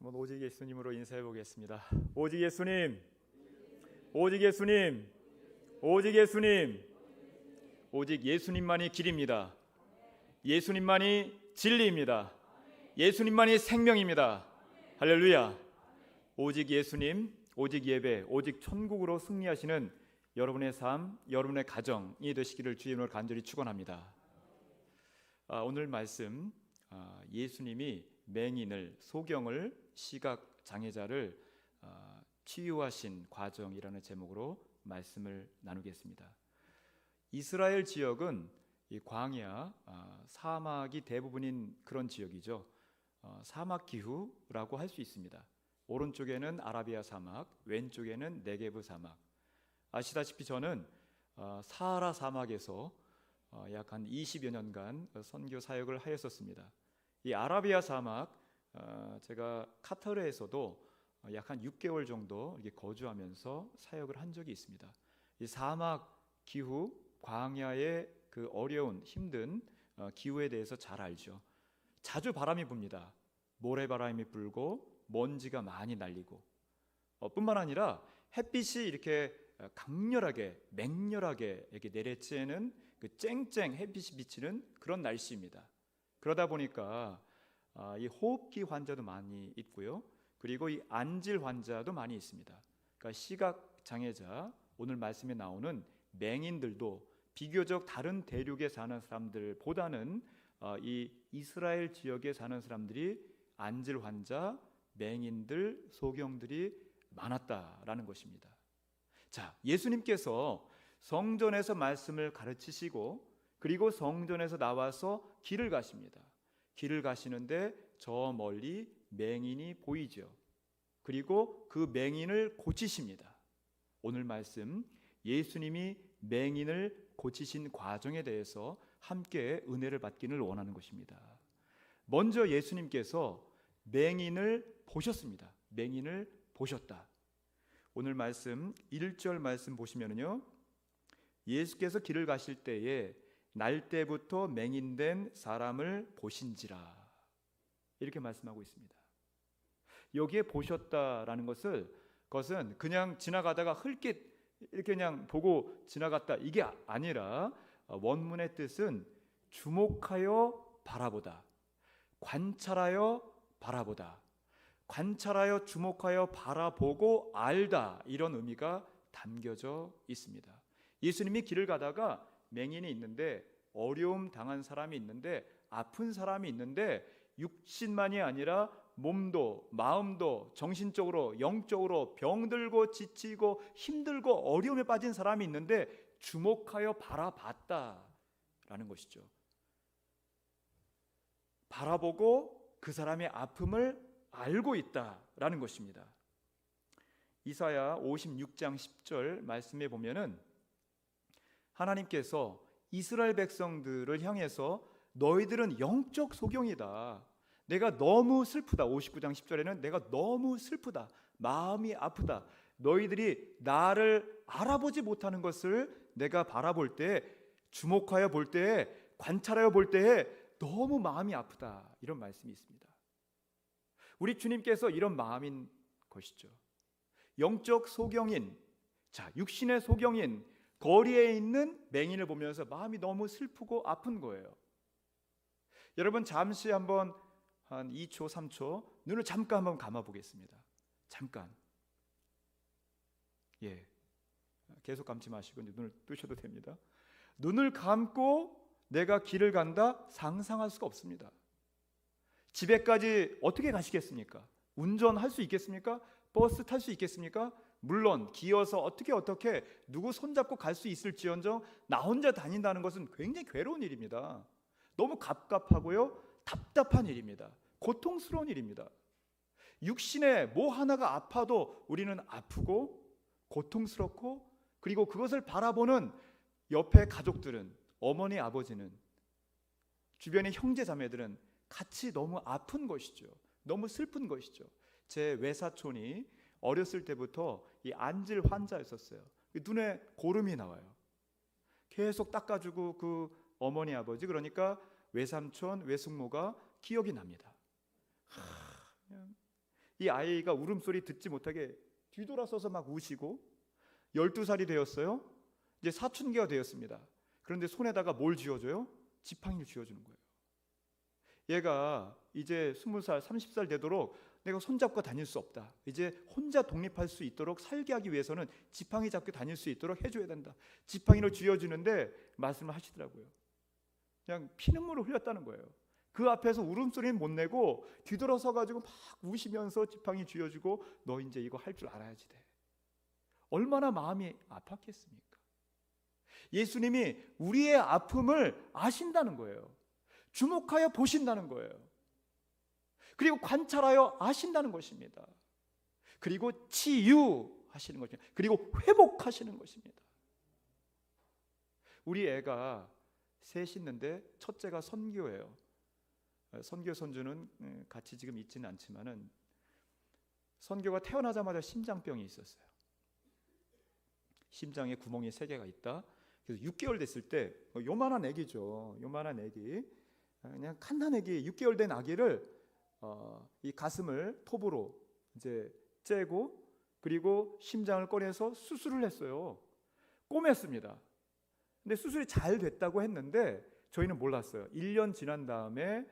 한번 오직 예수님으로 인사해 보겠습니다. 오직 예수님, 오직 예수님, 오직 예수님, 오직 예수님만이 길입니다. 예수님만이 진리입니다. 예수님만이 생명입니다. 할렐루야. 오직 예수님, 오직 예배, 오직 천국으로 승리하시는 여러분의 삶, 여러분의 가정이 되시기를 주님으로 간절히 축원합니다. 오늘 말씀, 예수님이 맹인을, 소경을, 시각 장애자를 치유하신 과정이라는 제목으로 말씀을 나누겠습니다. 이스라엘 지역은 이 광야, 사막이 대부분인 그런 지역이죠. 사막 기후라고 할 수 있습니다. 오른쪽에는 아라비아 사막, 왼쪽에는 네게브 사막. 아시다시피 저는 사하라 사막에서 약 한 20여 년간 선교 사역을 하였었습니다. 이 아라비아 사막, 제가 카타르에서도 약 한 6개월 정도 이렇게 거주하면서 사역을 한 적이 있습니다. 이 사막 기후, 광야의 그 어려운 힘든 기후에 대해서 잘 알죠. 자주 바람이 붑니다. 모래바람이 불고 먼지가 많이 날리고, 뿐만 아니라 햇빛이 이렇게 강렬하게, 맹렬하게 이렇게 내리쬐는 그 쨍쨍 햇빛이 비치는 그런 날씨입니다. 그러다 보니까 이 호흡기 환자도 많이 있고요. 그리고 이 안질 환자도 많이 있습니다. 그러니까 시각 장애자, 오늘 말씀에 나오는 맹인들도 비교적 다른 대륙에 사는 사람들보다는 이 이스라엘 지역에 사는 사람들이 안질 환자, 맹인들, 소경들이 많았다라는 것입니다. 자, 예수님께서 성전에서 말씀을 가르치시고 그리고 성전에서 나와서 길을 가십니다. 길을 가시는데 저 멀리 맹인이 보이죠. 그리고 그 맹인을 고치십니다. 오늘 말씀, 예수님이 맹인을 고치신 과정에 대해서 함께 은혜를 받기를 원하는 것입니다. 먼저 예수님께서 맹인을 보셨습니다. 맹인을 보셨다. 오늘 말씀 1절 말씀 보시면요, 예수께서 길을 가실 때에 날 때부터 맹인된 사람을 보신지라, 이렇게 말씀하고 있습니다. 여기에 보셨다라는 것은 그냥 지나가다가 흘낏 이렇게 그냥 보고 지나갔다, 이게 아니라 원문의 뜻은 주목하여 바라보다, 관찰하여 바라보다, 관찰하여 주목하여 바라보고 알다, 이런 의미가 담겨져 있습니다. 예수님이 길을 가다가 맹인이 있는데, 어려움 당한 사람이 있는데, 아픈 사람이 있는데, 육신만이 아니라 몸도 마음도 정신적으로 영적으로 병들고 지치고 힘들고 어려움에 빠진 사람이 있는데 주목하여 바라봤다라는 것이죠. 바라보고 그 사람의 아픔을 알고 있다라는 것입니다. 이사야 56장 10절 말씀에 보면은 하나님께서 이스라엘 백성들을 향해서 너희들은 영적 소경이다, 내가 너무 슬프다, 59장 10절에는 내가 너무 슬프다, 마음이 아프다, 너희들이 나를 알아보지 못하는 것을 내가 바라볼 때, 주목하여 볼 때에, 관찰하여 볼 때에 너무 마음이 아프다, 이런 말씀이 있습니다. 우리 주님께서 이런 마음인 것이죠. 영적 소경인, 자, 육신의 소경인, 거리에 있는 맹인을 보면서 마음이 너무 슬프고 아픈 거예요. 여러분, 잠시 한번 한 2초, 3초 눈을 잠깐 한번 감아 보겠습니다. 잠깐. 예, 계속 감지 마시고 눈을 뜨셔도 됩니다. 눈을 감고 내가 길을 간다, 상상할 수가 없습니다. 집에까지 어떻게 가시겠습니까? 운전할 수 있겠습니까? 버스 탈 수 있겠습니까? 물론 기어서 어떻게 누구 손잡고 갈 수 있을지언정 나 혼자 다닌다는 것은 굉장히 괴로운 일입니다. 너무 갑갑하고요, 답답한 일입니다. 고통스러운 일입니다. 육신에 뭐 하나가 아파도 우리는 아프고 고통스럽고, 그리고 그것을 바라보는 옆에 가족들은, 어머니 아버지는, 주변의 형제 자매들은 같이 너무 아픈 것이죠. 너무 슬픈 것이죠. 제 외사촌이 어렸을 때부터 이 안질 환자였었어요. 눈에 고름이 나와요. 계속 닦아주고 그 어머니 아버지, 그러니까 외삼촌 외숙모가 기억이 납니다. 이 아이가 울음소리 듣지 못하게 뒤돌아서서 막 우시고 12살이 되었어요. 이제 사춘기가 되었습니다. 그런데 손에다가 뭘 쥐어줘요? 지팡이를 쥐어주는 거예요. 얘가 이제 20살, 30살 되도록 내가 손잡고 다닐 수 없다. 이제 혼자 독립할 수 있도록 살게 하기 위해서는 지팡이 잡고 다닐 수 있도록 해줘야 된다. 지팡이를 쥐어주는데 말씀을 하시더라고요. 그냥 피눈물을 흘렸다는 거예요. 그 앞에서 울음소리는 못 내고 뒤돌아서 가지고 막 우시면서 지팡이 쥐어주고 너 이제 이거 할 줄 알아야지 돼. 얼마나 마음이 아팠겠습니까? 예수님이 우리의 아픔을 아신다는 거예요. 주목하여 보신다는 거예요. 그리고 관찰하여 아신다는 것입니다. 그리고 치유하시는 것입니다. 그리고 회복하시는 것입니다. 우리 애가 셋 있는데 첫째가 선교예요. 선교 선주는 같이 지금 있지는 않지만은 선교가 태어나자마자 심장병이 있었어요. 심장에 구멍이 3개가 있다. 그래서 6개월 됐을 때 요만한 애기죠. 요만한 애기, 그냥 칸난 애기, 6개월 된 아기를 이 가슴을 톱으로 이제 째고 그리고 심장을 꺼내서 수술을 했어요. 꼬맸습니다. 근데 수술이 잘 됐다고 했는데 저희는 몰랐어요. 1년 지난 다음에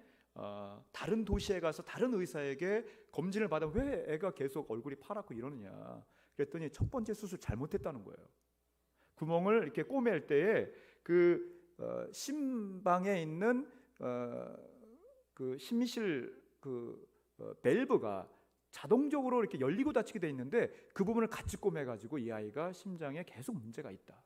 다른 도시에 가서 다른 의사에게 검진을 받아 왜 애가 계속 얼굴이 파랗고 이러느냐 그랬더니 첫 번째 수술 잘못했다는 거예요. 구멍을 이렇게 꼬맬 때에 그 심방에 있는 그 심실 밸브가 자동적으로 이렇게 열리고 닫히게 돼 있는데 그 부분을 같이 꼬매가지고 이 아이가 심장에 계속 문제가 있다.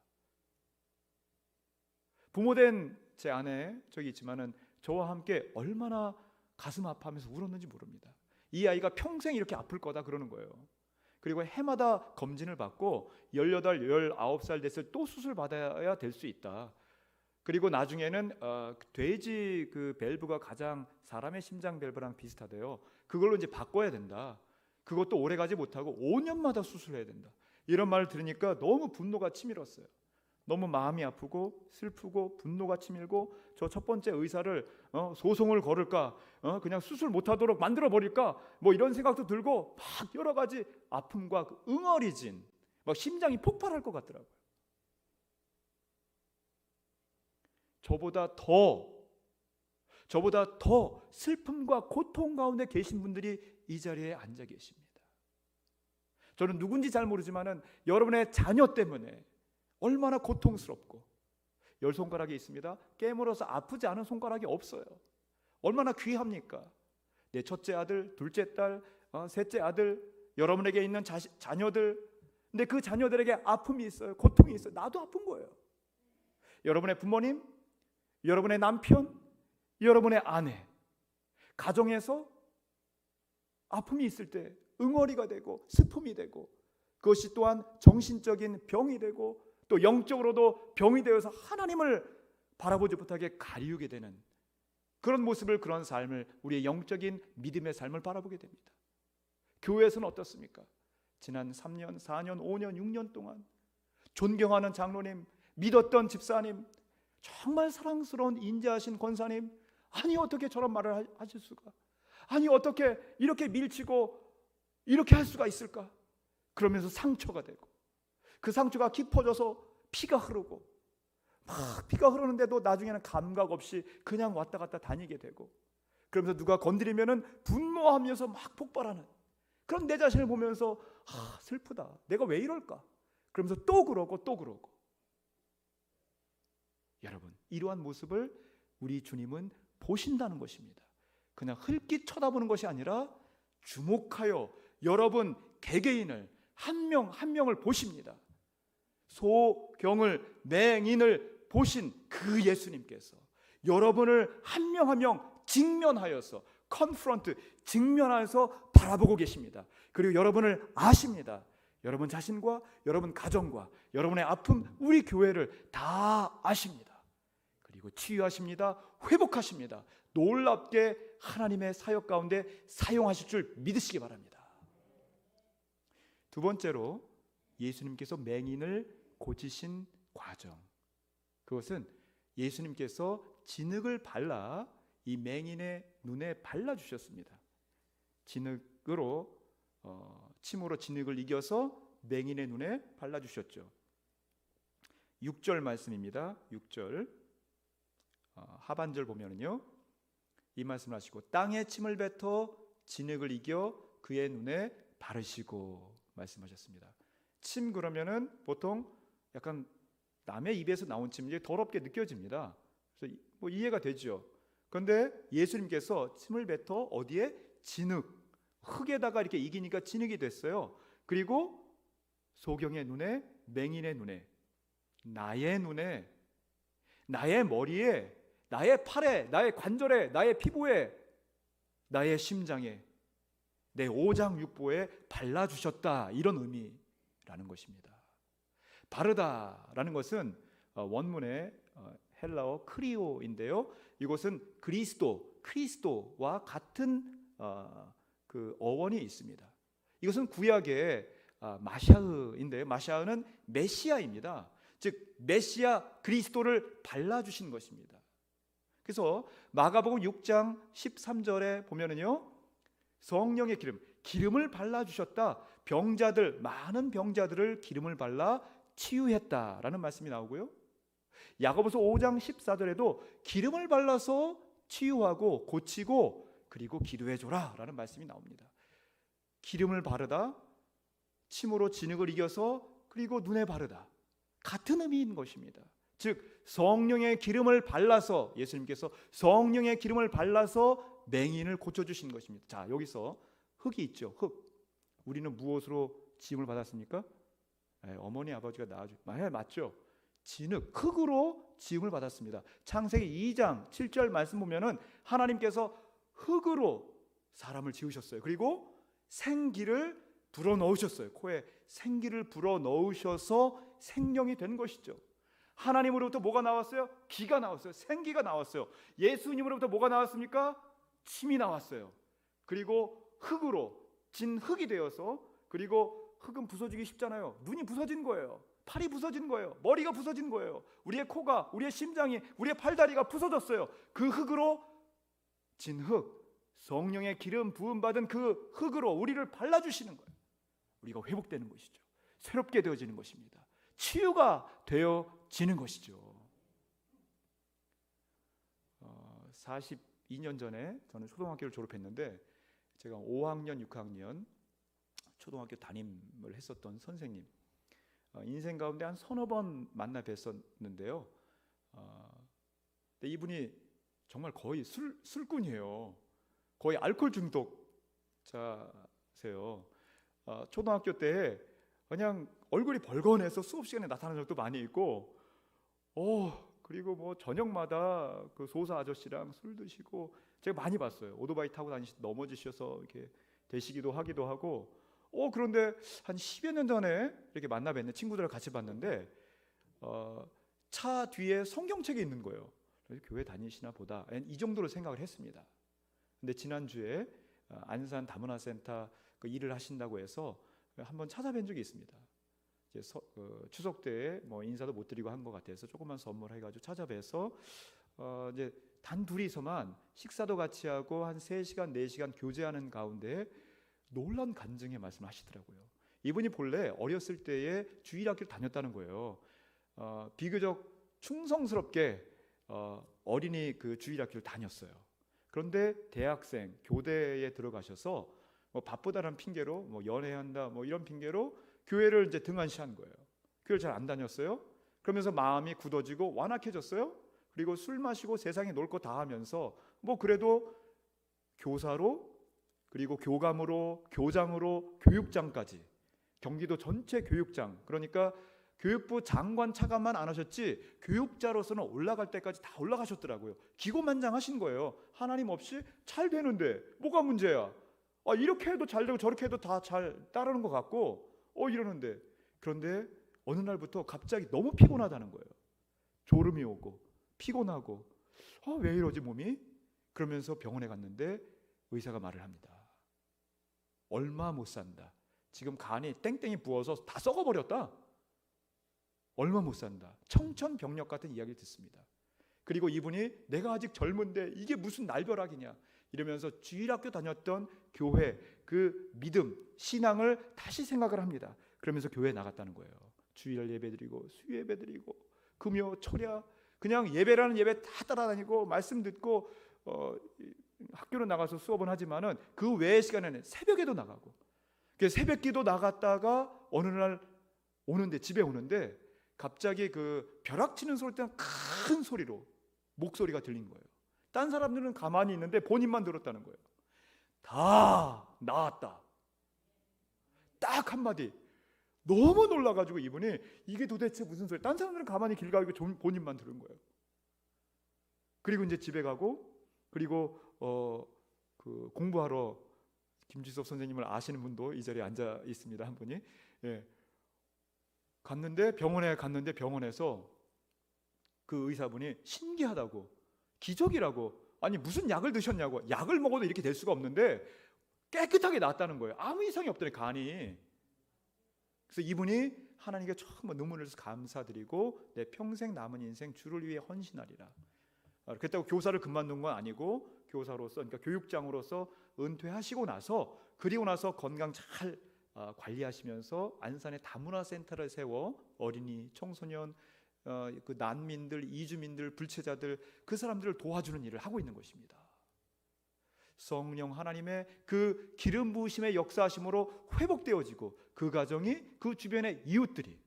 부모된 제 아내 저기 있지만은 저와 함께 얼마나 가슴 아파하면서 울었는지 모릅니다. 이 아이가 평생 이렇게 아플 거다 그러는 거예요. 그리고 해마다 검진을 받고 18, 19살 됐을 때 또 수술 받아야 될 수 있다. 그리고 나중에는 돼지 그 밸브가 가장 사람의 심장 밸브랑 비슷하대요. 그걸로 이제 바꿔야 된다. 그것도 오래 가지 못하고 5년마다 수술해야 된다. 이런 말을 들으니까 너무 분노가 치밀었어요. 너무 마음이 아프고 슬프고 분노가 치밀고 저 첫 번째 의사를 소송을 걸을까, 그냥 수술 못하도록 만들어 버릴까, 뭐 이런 생각도 들고 막 여러 가지 아픔과 그 응어리진 막 심장이 폭발할 것 같더라고요. 저보다 더 슬픔과 고통 가운데 계신 분들이 이 자리에 앉아 계십니다. 저는 누군지 잘 모르지만은 여러분의 자녀 때문에 얼마나 고통스럽고, 10손가락이 있습니다. 깨물어서 아프지 않은 손가락이 없어요. 얼마나 귀합니까? 내 첫째 아들, 둘째 딸, 셋째 아들, 여러분에게 있는 자녀들, 근데 그 자녀들에게 아픔이 있어요. 고통이 있어요. 나도 아픈 거예요. 여러분의 부모님, 여러분의 남편, 여러분의 아내, 가정에서 아픔이 있을 때 응어리가 되고 슬픔이 되고, 그것이 또한 정신적인 병이 되고 또 영적으로도 병이 되어서 하나님을 바라보지 못하게 가리우게 되는 그런 모습을, 그런 삶을, 우리의 영적인 믿음의 삶을 바라보게 됩니다. 교회에서는 어떻습니까? 지난 3년, 4년, 5년, 6년 동안 존경하는 장로님, 믿었던 집사님, 정말 사랑스러운 인자하신 권사님, 아니 어떻게 저런 말을 하실 수가, 아니 어떻게 이렇게 밀치고 이렇게 할 수가 있을까? 그러면서 상처가 되고, 그 상처가 깊어져서 피가 흐르고, 막 피가 흐르는데도 나중에는 감각 없이 그냥 왔다 갔다 다니게 되고, 그러면서 누가 건드리면은 분노하면서 막 폭발하는 그런 내 자신을 보면서 슬프다, 내가 왜 이럴까? 그러면서 또 그러고. 여러분, 이러한 모습을 우리 주님은 보신다는 것입니다. 그냥 흘낏 쳐다보는 것이 아니라 주목하여 여러분 개개인을 한 명 한 명을 보십니다. 소경을, 맹인을 보신 그 예수님께서 여러분을 한 명 한 명 직면하여서 컨프런트, 직면하여서 바라보고 계십니다. 그리고 여러분을 아십니다. 여러분 자신과 여러분 가정과 여러분의 아픔, 우리 교회를 다 아십니다. 그리고 치유하십니다. 회복하십니다. 놀랍게 하나님의 사역 가운데 사용하실 줄 믿으시기 바랍니다. 두 번째로, 예수님께서 맹인을 고치신 과정, 그것은 예수님께서 진흙을 발라 이 맹인의 눈에 발라주셨습니다. 진흙으로 침으로 진흙을 이겨서 맹인의 눈에 발라주셨죠. 6절 말씀입니다. 6절 하반절 보면은요, 이 말씀을 하시고 땅에 침을 뱉어 진흙을 이겨 그의 눈에 바르시고 말씀하셨습니다. 침 그러면은 보통 약간 남의 입에서 나온 침이 더럽게 느껴집니다. 그래서 뭐 이해가 되죠. 그런데 예수님께서 침을 뱉어 어디에? 진흙, 흙에다가 이렇게 이기니까 진흙이 됐어요. 그리고 소경의 눈에, 맹인의 눈에, 나의 눈에, 나의 머리에, 나의 팔에, 나의 관절에, 나의 피부에, 나의 심장에, 내 오장육부에 발라주셨다, 이런 의미라는 것입니다. 바르다라는 것은 원문의 헬라어 크리오인데요, 이것은 크리스도와 같은 그 어원이 있습니다. 이것은 구약의 마샤흐인데요, 마샤흐는 메시아입니다. 즉 메시아 그리스도를 발라주신 것입니다. 그래서 마가복음 6장 13절에 보면은요, 성령의 기름을 발라주셨다, 병자들, 많은 병자들을 기름을 발라 치유했다라는 말씀이 나오고요, 야고보서 5장 14절에도 기름을 발라서 치유하고 고치고 그리고 기도해줘라 라는 말씀이 나옵니다. 기름을 바르다, 침으로 진흙을 이겨서 그리고 눈에 바르다, 같은 의미인 것입니다. 즉 성령의 기름을 발라서, 예수님께서 성령의 기름을 발라서 맹인을 고쳐주신 것입니다. 자, 여기서 흙이 있죠. 흙. 우리는 무엇으로 지음을 받았습니까? 어머니 아버지가 낳아주신, 맞죠? 진흙, 흙으로 지음을 받았습니다. 창세기 2장 7절 말씀 보면은 하나님께서 흙으로 사람을 지으셨어요. 그리고 생기를 불어넣으셨어요. 코에 생기를 불어넣으셔서 생명이 된 것이죠. 하나님으로부터 뭐가 나왔어요? 기가 나왔어요. 생기가 나왔어요. 예수님으로부터 뭐가 나왔습니까? 침이 나왔어요. 그리고 흙으로, 진흙이 되어서, 그리고 흙은 부서지기 쉽잖아요. 눈이 부서진 거예요. 팔이 부서진 거예요. 머리가 부서진 거예요. 우리의 코가, 우리의 심장이, 우리의 팔다리가 부서졌어요. 그 흙으로, 진흙, 성령의 기름 부음 받은 그 흙으로 우리를 발라주시는 거예요. 우리가 회복되는 것이죠. 새롭게 되어지는 것입니다. 치유가 되어지는 것이죠. 42년 전에 저는 초등학교를 졸업했는데, 제가 5학년, 6학년 초등학교 담임을 했었던 선생님, 인생 가운데 한 서너 번 만나 뵀었는데요, 근데 이분이 정말 거의 술꾼이에요. 거의 알코올 중독자세요. 초등학교 때 그냥 얼굴이 벌건해서 수업 시간에 나타나는 적도 많이 있고, 그리고 뭐 저녁마다 그 소사 아저씨랑 술 드시고, 제가 많이 봤어요. 오토바이 타고 다니시 넘어지셔서 이렇게 되시기도 하기도 하고. 그런데 한 10여 년 전에 이렇게 만나 뵀는데, 친구들과 같이 봤는데 차 뒤에 성경책이 있는 거예요. 그래서 교회 다니시나 보다, 이 정도로 생각을 했습니다. 근데 지난주에 안산 다문화센터 그 일을 하신다고 해서 한번 찾아뵌 적이 있습니다. 이제 추석 때에 뭐 인사도 못 드리고 한 것 같아서 조금만 선물해가지고 찾아뵈서 이제 단 둘이서만 식사도 같이 하고 한 3시간 4시간 교제하는 가운데 놀라운 간증의 말씀을 하시더라고요. 이분이 본래 어렸을 때에 주일학교를 다녔다는 거예요. 비교적 충성스럽게 어린이 그 주일학교를 다녔어요. 그런데 대학생 교대에 들어가셔서 뭐 바쁘다는 핑계로, 뭐 연애한다 뭐 이런 핑계로 교회를 이제 등한시한 거예요. 교회를 잘 안 다녔어요. 그러면서 마음이 굳어지고 완악해졌어요. 그리고 술 마시고 세상에 놀 거 다 하면서 뭐 그래도 교사로, 그리고 교감으로, 교장으로, 교육장까지, 경기도 전체 교육장, 그러니까 교육부 장관 차관만 안 하셨지 교육자로서는 올라갈 때까지 다 올라가셨더라고요. 기고만장하신 거예요. 하나님 없이 잘 되는데 뭐가 문제야? 이렇게 해도 잘 되고 저렇게 해도 다 잘 따르는 것 같고 이러는데, 그런데 어느 날부터 갑자기 너무 피곤하다는 거예요. 졸음이 오고 피곤하고 왜 이러지 몸이? 그러면서 병원에 갔는데 의사가 말을 합니다. 얼마 못 산다. 지금 간이 땡땡이 부어서 다 썩어버렸다. 얼마 못 산다. 청천벽력 같은 이야기를 듣습니다. 그리고 이분이 내가 아직 젊은데 이게 무슨 날벼락이냐, 이러면서 주일학교 다녔던 교회 그 믿음, 신앙을 다시 생각을 합니다. 그러면서 교회에 나갔다는 거예요. 주일 예배드리고 수요 예배드리고 금요 철야 그냥 예배라는 예배 다 따라다니고 말씀 듣고 학교로 나가서 수업은 하지만은 그 외의 시간에는 새벽에도 나가고 새벽기도 나갔다가 어느 날 오는데 집에 오는데 갑자기 그 벼락치는 소리 때는 큰 소리로 목소리가 들린 거예요. 딴 사람들은 가만히 있는데 본인만 들었다는 거예요. 다 나았다. 딱 한마디. 너무 놀라가지고 이분이 이게 도대체 무슨 소리? 딴 사람들은 가만히 길 가고 본인만 들은 거예요. 그리고 이제 집에 가고 그리고 그 공부하러 김지섭 선생님을 아시는 분도 이 자리에 앉아 있습니다. 한 분이. 예. 병원에 갔는데 병원에서 그 의사분이 신기하다고 기적이라고 아니 무슨 약을 드셨냐고 약을 먹어도 이렇게 될 수가 없는데 깨끗하게 나았다는 거예요. 아무 이상이 없더니 간이. 그래서 이분이 하나님께 정말 눈물을 흘려서 감사드리고 내 평생 남은 인생 주를 위해 헌신하리라. 그렇다고 교사를 그만둔 건 아니고 교사로서 그러니까 교육장으로서 은퇴하시고 나서 그리고 나서 건강 잘 관리하시면서 안산에 다문화센터를 세워 어린이, 청소년, 그 난민들, 이주민들, 불체자들 그 사람들을 도와주는 일을 하고 있는 것입니다. 성령 하나님의 그 기름 부으심의 역사하심으로 회복되어지고 그 가정이 그 주변의 이웃들이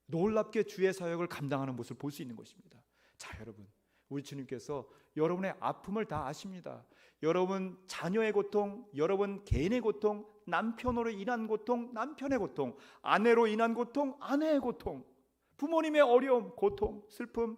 놀랍게 주의 사역을 감당하는 모습을 볼 수 있는 것입니다. 자, 여러분, 우리 주님께서 여러분의 아픔을 다 아십니다. 여러분 자녀의 고통, 여러분 개인의 고통, 남편으로 인한 고통, 남편의 고통, 아내로 인한 고통, 아내의 고통, 부모님의 어려움, 고통, 슬픔,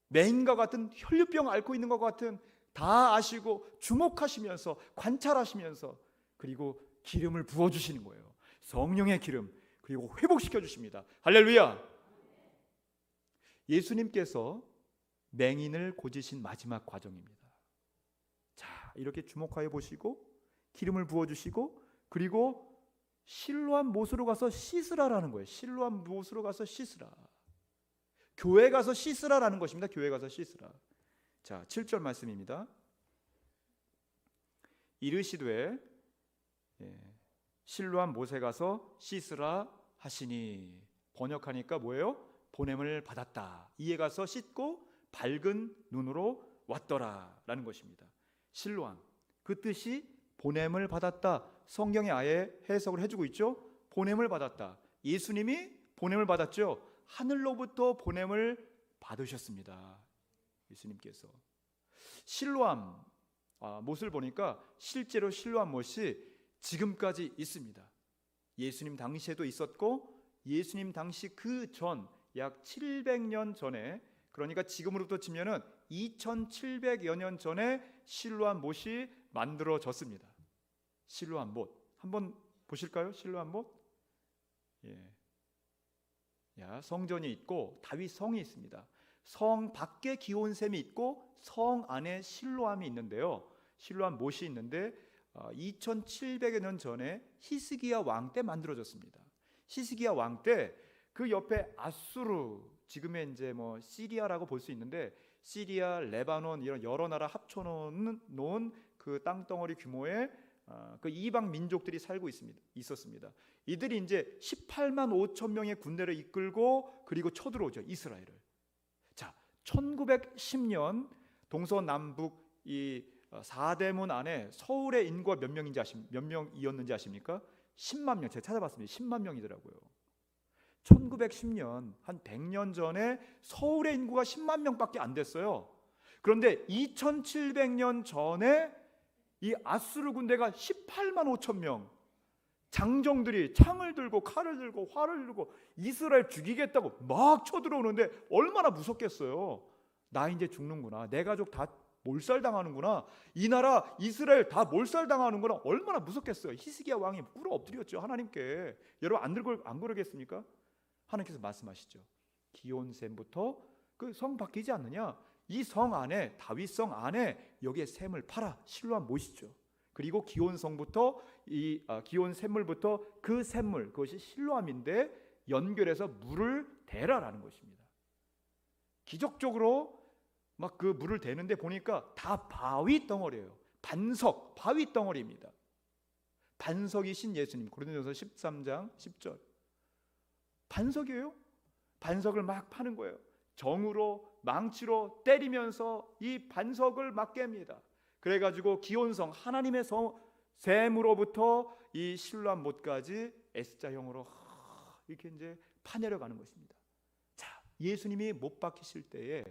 맹인과 같은 혈류병 앓고 있는 것 같은 다 아시고 주목하시면서 관찰하시면서 그리고 기름을 부어주시는 거예요. 성령의 기름, 그리고 회복시켜 주십니다. 할렐루야. 예수님께서 맹인을 고치신 마지막 과정입니다. 자, 이렇게 주목하여 보시고 기름을 부어주시고 그리고 실로암 못으로 가서 씻으라라는 거예요. 실로암 못으로 가서 씻으라. 교회 가서 씻으라라는 것입니다. 교회 가서 씻으라. 자, 7절 말씀입니다. 이르시되 실로암 못에 가서 씻으라 하시니 번역하니까 뭐예요? 보냄을 받았다. 이에 가서 씻고 밝은 눈으로 왔더라 라는 것입니다. 실로암, 그 뜻이 보냄을 받았다. 성경에 아예 해석을 해주고 있죠. 보냄을 받았다. 예수님이 보냄을 받았죠. 하늘로부터 보냄을 받으셨습니다. 예수님께서 실로암 못을 보니까 실제로 실로암 못이 지금까지 있습니다. 예수님 당시에도 있었고 예수님 당시 그 전 약 700년 전에, 그러니까 지금으로부터 치면은 2700여 년 전에 실로암 못이 만들어졌습니다. 실로암 못 한번 보실까요? 실로암 못. 성전이 있고 다윗 성이 있습니다. 성 밖에 기온샘이 있고 성 안에 실로암이 있는데요. 실로암 못이 있는데 2700여 년 전에 히스기야 왕 때 만들어졌습니다. 히스기야 왕 때 그 옆에 아수르, 지금의 이제 뭐 시리아라고 볼 수 있는데 시리아, 레바논 이런 여러 나라 합쳐놓은 그 땅덩어리 규모의 그 이방 민족들이 살고 있었습니다. 이들이 이제 18만 5천 명의 군대를 이끌고 그리고 쳐들어오죠, 이스라엘을. 자, 1910년 동서남북 이 4대문 안에 서울의 인구가 몇 명이었는지 아십니까? 10만 명. 제가 찾아봤습니다. 10만 명이더라고요. 1910년 한 100년 전에 서울의 인구가 10만 명밖에 안 됐어요. 그런데 2700년 전에 이 아수르 군대가 18만 5천 명, 장정들이 창을 들고 칼을 들고 활을 들고 이스라엘 죽이겠다고 막 쳐들어오는데 얼마나 무섭겠어요. 나 이제 죽는구나, 내 가족 다 몰살당하는구나, 이 나라 이스라엘 다 몰살당하는구나, 얼마나 무섭겠어요. 히스기야 왕이 꿇어 엎드렸죠, 하나님께. 여러분 안 그러겠습니까? 하나님께서 말씀하시죠. 기온샘부터 그 성 바뀌지 않느냐, 이 성 안에, 다윗 성 안에 여기에 샘을 팔아. 실로암 못이죠. 그리고 기온성부터 기온 샘물부터 그 샘물, 그것이 실로암인데 연결해서 물을 대라라는 것입니다. 기적적으로 막 그 물을 대는데 보니까 다 바위 덩어리예요. 반석, 바위 덩어리입니다. 반석이신 예수님. 고린도전서 13장 10절. 반석이에요. 반석을 막 파는 거예요. 정으로 망치로 때리면서 이 반석을 막 깹니다. 그래가지고 기온성 하나님의 샘으로부터 이 실로암 못까지 S자형으로 이렇게 이제 파내려가는 것입니다. 자, 예수님이 못 박히실 때에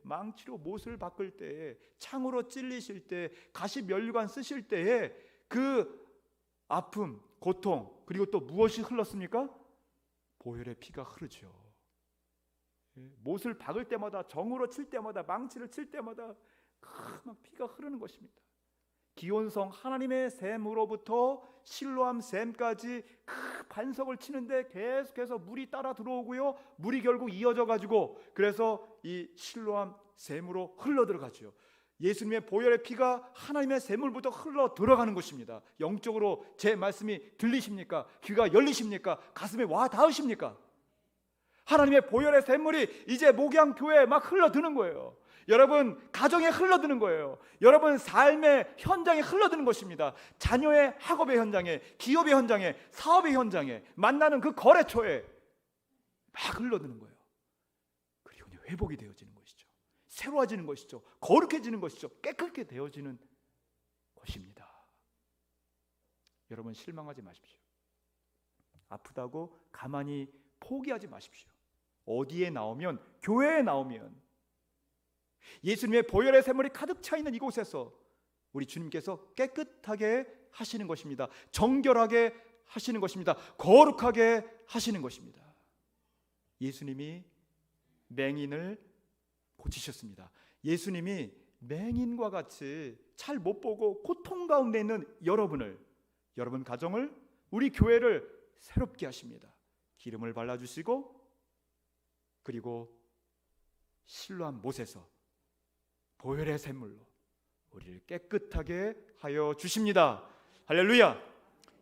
망치로 못을 바꿀 때에 창으로 찔리실 때 가시 면류관 쓰실 때에 그 아픔, 고통, 그리고 또 무엇이 흘렀습니까? 보혈의 피가 흐르죠. 못을 박을 때마다, 정으로 칠 때마다, 망치를 칠 때마다 막 피가 흐르는 것입니다. 기온성 하나님의 샘으로부터 실로암 샘까지 그 반석을 치는데 계속해서 물이 따라 들어오고요, 물이 결국 이어져 가지고 그래서 이 실로암 샘으로 흘러 들어가죠. 예수님의 보혈의 피가 하나님의 샘물부터 흘러 들어가는 것입니다. 영적으로 제 말씀이 들리십니까? 귀가 열리십니까? 가슴에 와 닿으십니까? 하나님의 보혈의 샘물이 이제 목양교회에 막 흘러드는 거예요. 여러분 가정에 흘러드는 거예요. 여러분 삶의 현장에 흘러드는 것입니다. 자녀의 학업의 현장에, 기업의 현장에, 사업의 현장에, 만나는 그 거래처에 막 흘러드는 거예요. 그리고 회복이 되어지는 것이죠. 새로워지는 것이죠. 거룩해지는 것이죠. 깨끗게 되어지는 것입니다. 여러분 실망하지 마십시오. 아프다고 가만히 포기하지 마십시오. 어디에 나오면, 교회에 나오면, 예수님의 보혈의 샘물이 가득 차 있는 이곳에서 우리 주님께서 깨끗하게 하시는 것입니다. 정결하게 하시는 것입니다. 거룩하게 하시는 것입니다. 예수님이 맹인을 고치셨습니다. 예수님이 맹인과 같이 잘 못 보고 고통 가운데 있는 여러분을, 여러분 가정을, 우리 교회를 새롭게 하십니다. 기름을 발라주시고 그리고 실로암 못에서 보혈의 샘물로 우리를 깨끗하게 하여 주십니다. 할렐루야.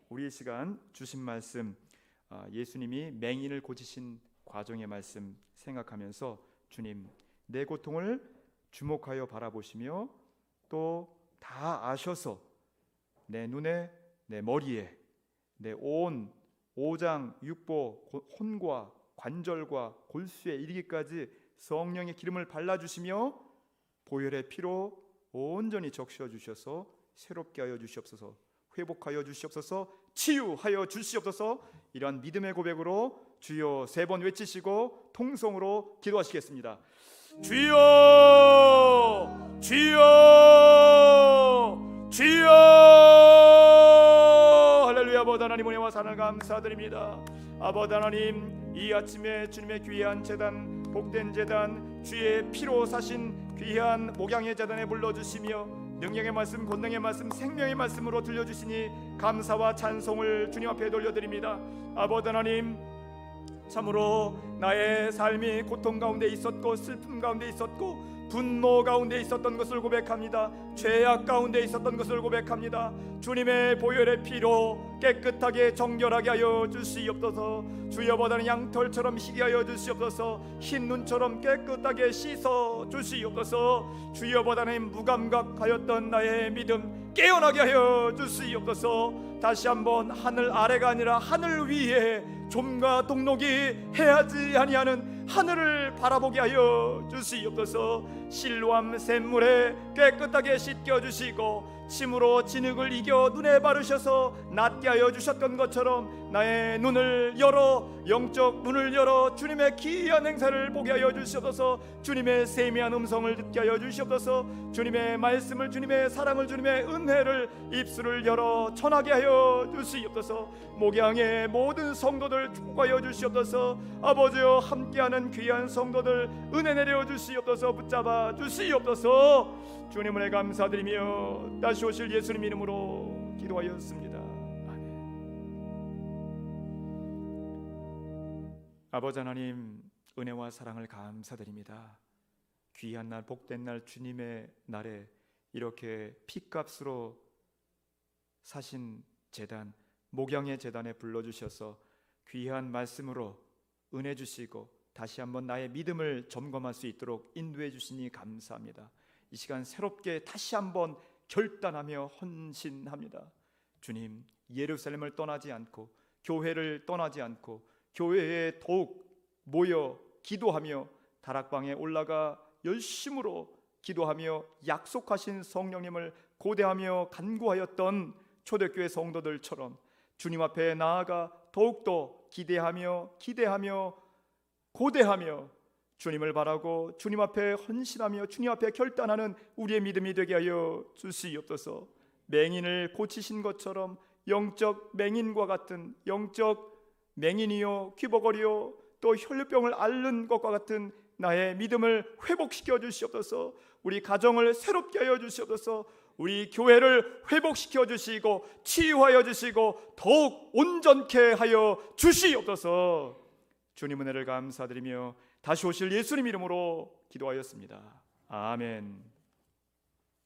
우리 이 시간 주신 말씀, 예수님이 맹인을 고치신 과정의 말씀 생각하면서 주님, 내 고통을 주목하여 바라보시며 또 다 아셔서 내 눈에, 내 머리에, 내 온 오장 육보 혼과 관절과 골수에 이르기까지 성령의 기름을 발라주시며 보혈의 피로 온전히 적셔 주셔서 새롭게 하여 주시옵소서, 회복하여 주시옵소서, 치유하여 주시옵소서. 이러한 믿음의 고백으로 주여 3번 외치시고 통성으로 기도하시겠습니다. 주여, 주여, 주여. 할렐루야. 아버지 하나님, 은혜와 사랑을 감사드립니다. 아버지 하나님, 이 아침에 주님의 귀한 제단, 복된 제단, 주의 피로 사신 귀한 목양의 제단에 불러주시며 능력의 말씀, 권능의 말씀, 생명의 말씀으로 들려주시니 감사와 찬송을 주님 앞에 돌려드립니다. 아버지 하나님, 참으로 나의 삶이 고통 가운데 있었고 슬픔 가운데 있었고 분노 가운데 있었던 것을 고백합니다. 죄악 가운데 있었던 것을 고백합니다. 주님의 보혈의 피로 깨끗하게 정결하게 하여 주시옵소서. 주여보다는 양털처럼 희게 하여 주시옵소서. 흰 눈처럼 깨끗하게 씻어 주시옵소서. 주여보다는 무감각하였던 나의 믿음 깨어나게 하여 주시옵소서. 다시 한번 하늘 아래가 아니라 하늘 위에 좀과 동록이 해하지 아니하는 하늘을 바라보게 하여 주시옵소서. 실로암 샘물에 깨끗하게 씻겨주시고 침으로 진흙을 이겨 눈에 바르셔서 낫게 하여 주셨던 것처럼 나의 눈을 열어, 영적 눈을 열어 주님의 기이한 행사를 보게 하여 주시옵소서. 주님의 세미한 음성을 듣게 하여 주시옵소서. 주님의 말씀을, 주님의 사랑을, 주님의 은혜를 입술을 열어 전하게 하여 주시옵소서. 목양의 모든 성도들 축복하여 주시옵소서. 아버지여, 함께하는 귀한 성도들 은혜 내려 주시옵소서. 붙잡아 주시옵소서. 주님 은혜 감사드리며 다시 오실 예수님 이름으로 기도하였습니다. 아멘. 아버지 하나님, 은혜와 사랑을 감사드립니다. 귀한 날, 복된 날, 주님의 날에 이렇게 피값으로 사신 제단, 목양의 제단에 불러주셔서 귀한 말씀으로 은혜 주시고 다시 한번 나의 믿음을 점검할 수 있도록 인도해 주시니 감사합니다. 이 시간 새롭게 다시 한번 결단하며 헌신합니다. 주님, 예루살렘을 떠나지 않고 교회를 떠나지 않고 교회에 더욱 모여 기도하며 다락방에 올라가 열심으로 기도하며 약속하신 성령님을 고대하며 간구하였던 초대교회 성도들처럼 주님 앞에 나아가 더욱더 기대하며 고대하며 주님을 바라고 주님 앞에 헌신하며 주님 앞에 결단하는 우리의 믿음이 되게 하여 주시옵소서. 맹인을 고치신 것처럼 영적 맹인과 같은 영적 맹인이요 귀버거리요 또 혈류병을 앓는 것과 같은 나의 믿음을 회복시켜 주시옵소서. 우리 가정을 새롭게 하여 주시옵소서. 우리 교회를 회복시켜 주시고 치유하여 주시고 더욱 온전케 하여 주시옵소서. 주님 은혜를 감사드리며 다시 오실 예수님 이름으로 기도하였습니다. 아멘.